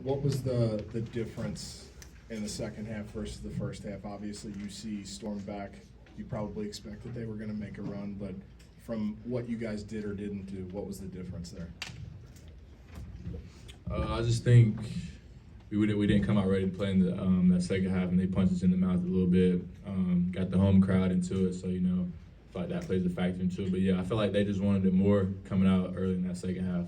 What was the difference in the second half versus the first half? Obviously, UC stormed back. You probably expected they were going to make a run, but from what you guys did or didn't do, what was the difference there? I just think we didn't come out ready to play in the that second half, and they punched us in the mouth a little bit. Got the home crowd into it, so I feel like that plays a factor into it. But yeah, I feel like they just wanted it more coming out early in that second half.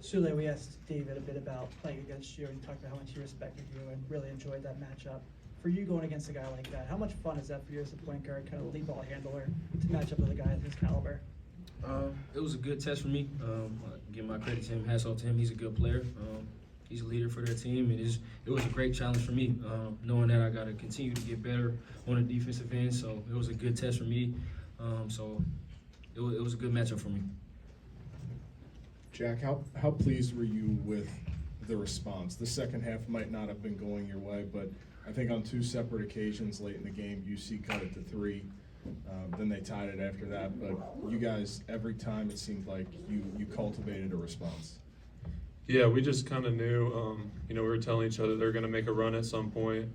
Souley, we asked David a bit about playing against you, and he talked about how much he respected you and really enjoyed that matchup. For you going against a guy like that, how much fun is that for you as a point guard, kind of lead ball handler, to match up with a guy of his caliber? It was a good test for me. Give my credit to him, hats off to him. He's a good player. He's a leader for their team, and it was a great challenge for me, knowing that I got to continue to get better on the defensive end. So it was a good test for me. So it was a good matchup for me. Jack, how pleased were you with the response? The second half might not have been going your way, but I think on two separate occasions late in the game, UC cut it to 3. Then they tied it after that. But you guys, every time it seemed like you cultivated a response. Yeah, we just kind of knew, we were telling each other they're going to make a run at some point.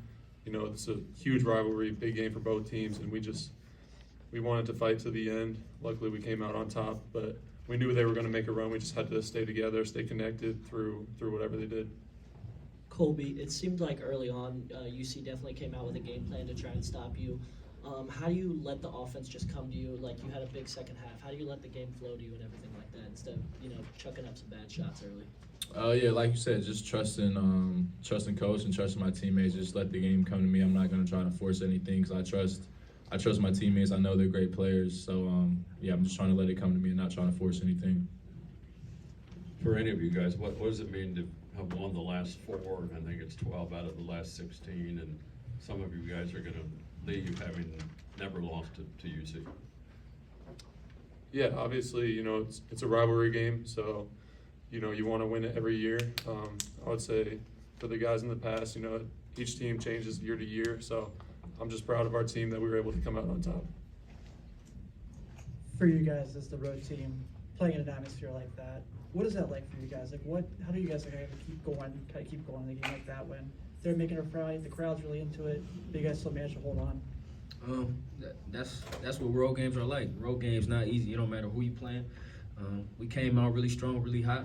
It's a huge rivalry, big game for both teams, and we wanted to fight to the end. Luckily, we came out on top, but we knew they were going to make a run. We just had to stay together, stay connected through whatever they did. Colby, it seemed like early on UC definitely came out with a game plan to try and stop you. How do you let the offense just come to you? Like, you had a big second half. How do you let the game flow to you and everything like that instead of, chucking up some bad shots early? Yeah, like you said, just trusting coach and trusting my teammates. Just let the game come to me. I'm not going to try to force anything because I trust my teammates. I know they're great players. So, I'm just trying to let it come to me and not trying to force anything. For any of you guys, what does it mean to have won the last 4? And I think it's 12 out of the last 16. And some of you guys are going to leave having never lost to UC. Yeah, obviously, it's a rivalry game, so, you want to win it every year. I would say for the guys in the past, each team changes year to year, so I'm just proud of our team that we were able to come out on top. For you guys as the road team, playing in an atmosphere like that, what is that like for you guys? Like, how do you guys keep going in a game like that when they're making a fight, the crowd's really into it, but you guys still manage to hold on? That's what road games are like. Road games not easy. It don't matter who you playing. We came out really strong, really hot,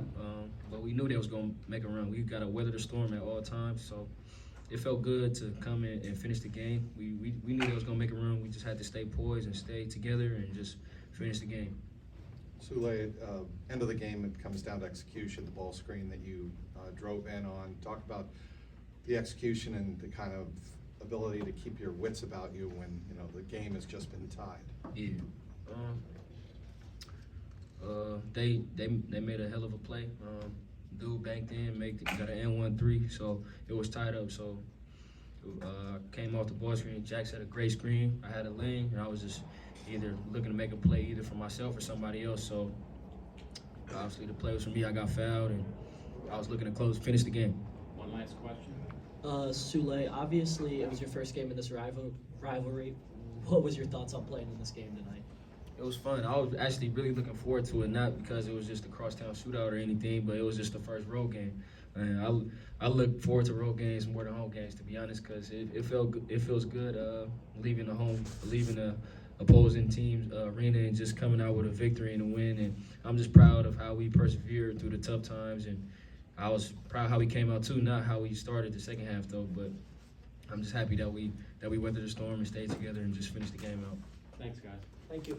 but we knew they was gonna make a run. We got to weather the storm at all times, so it felt good to come in and finish the game. We knew they was gonna make a run. We just had to stay poised and stay together and just finish the game. Souley, end of the game, it comes down to execution, the ball screen that you drove in on. Talk about the execution and the kind of ability to keep your wits about you when the game has just been tied. Yeah. They made a hell of a play. Dude banked in, got an N1-3, so it was tied up. So came off the ball screen. Jack had a great screen. I had a lane, and I was just either looking to make a play either for myself or somebody else. So obviously the play was for me. I got fouled, and I was looking to finish the game. One last question. Souley, obviously it was your first game in this rivalry. What was your thoughts on playing in this game tonight? It was fun. I was actually really looking forward to it, not because it was just a Crosstown shootout or anything, but it was just the first road game. And I look forward to road games more than home games, to be honest, because it feels good leaving the opposing team's arena and just coming out with a victory and a win. And I'm just proud of how we persevered through the tough times, and I was proud how we came out too, not how we started the second half though. But I'm just happy that we weathered the storm and stayed together and just finished the game out. Thanks, guys. Thank you.